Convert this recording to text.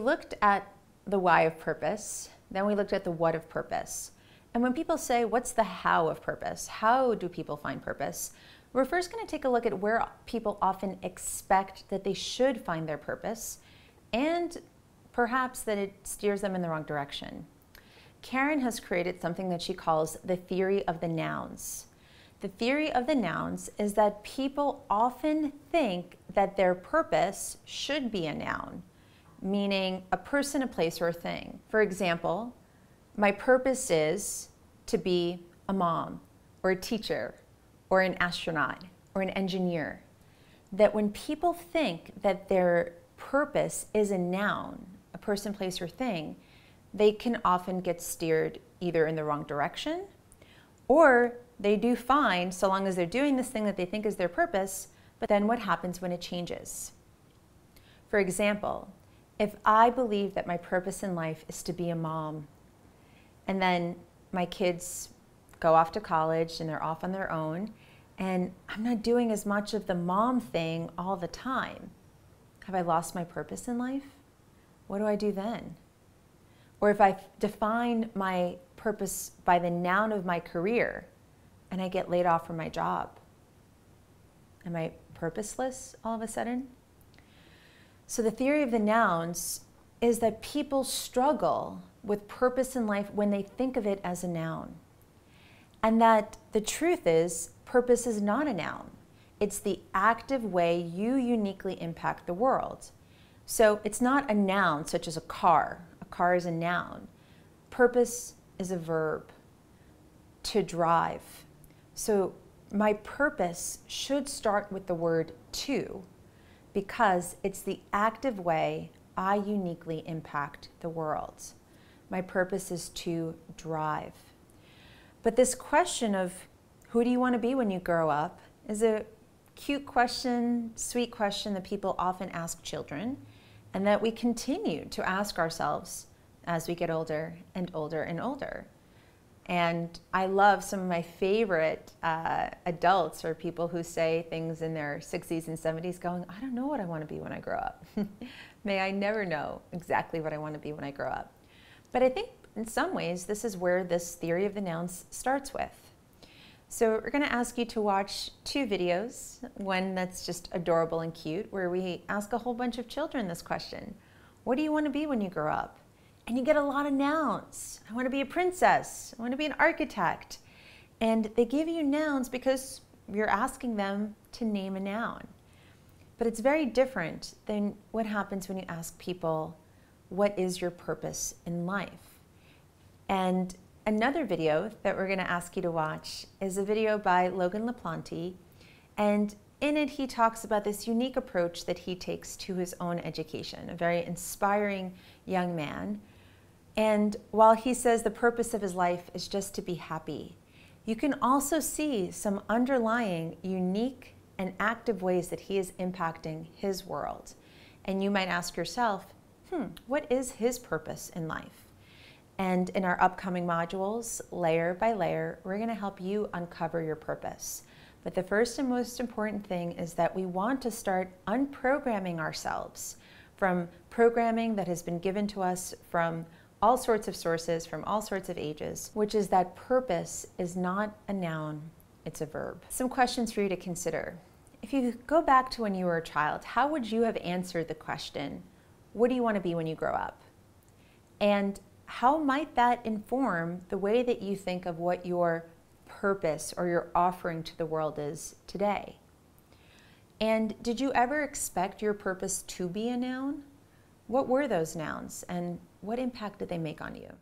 looked at the why of purpose, then we looked at the what of purpose. And when people say, what's the how of purpose? How do people find purpose? We're first going to take a look at where people often expect that they should find their purpose, and perhaps that it steers them in the wrong direction. Karen has created something that she calls the theory of the nouns. The theory of the nouns is that people often think that their purpose should be a noun, meaning a person, a place, or a thing. For example, my purpose is to be a mom, or a teacher, or an astronaut, or an engineer. That when people think that their purpose is a noun, a person, place, or thing, they can often get steered either in the wrong direction, or they do fine so long as they're doing this thing that they think is their purpose, but then what happens when it changes? For example, if I believe that my purpose in life is to be a mom, and then my kids go off to college and they're off on their own, and I'm not doing as much of the mom thing all the time, have I lost my purpose in life? What do I do then? Or if I define my purpose by the noun of my career and I get laid off from my job, am I purposeless all of a sudden? So the theory of the nouns is that people struggle with purpose in life when they think of it as a noun. And that the truth is, purpose is not a noun. It's the active way you uniquely impact the world. So it's not a noun such as a car. A car is a noun. Purpose is a verb, to drive. So my purpose should start with the word to, because it's the active way I uniquely impact the world. My purpose is to drive. But this question of who do you want to be when you grow up is a cute question, sweet question that people often ask children, and that we continue to ask ourselves as we get older and older and older. And I love some of my favorite adults or people who say things in their 60s and 70s going, I don't know what I want to be when I grow up. May I never know exactly what I want to be when I grow up. But I think in some ways this is where this theory of the nouns starts with. So we're going to ask you to watch two videos, one that's just adorable and cute, where we ask a whole bunch of children this question. What do you want to be when you grow up? And you get a lot of nouns. I want to be a princess. I want to be an architect. And they give you nouns because you're asking them to name a noun. But it's very different than what happens when you ask people, what is your purpose in life? And another video that we're going to ask you to watch is a video by Logan LaPlante, and in it he talks about this unique approach that he takes to his own education, a very inspiring young man. And while he says the purpose of his life is just to be happy, you can also see some underlying unique and active ways that he is impacting his world. And you might ask yourself, what is his purpose in life? And in our upcoming modules, layer by layer, we're going to help you uncover your purpose. But the first and most important thing is that we want to start unprogramming ourselves from programming that has been given to us from all sorts of sources, from all sorts of ages, which is that purpose is not a noun, it's a verb. Some questions for you to consider. If you go back to when you were a child, how would you have answered the question, what do you want to be when you grow up? And how might that inform the way that you think of what your purpose or your offering to the world is today? And did you ever expect your purpose to be a noun? What were those nouns and what impact did they make on you?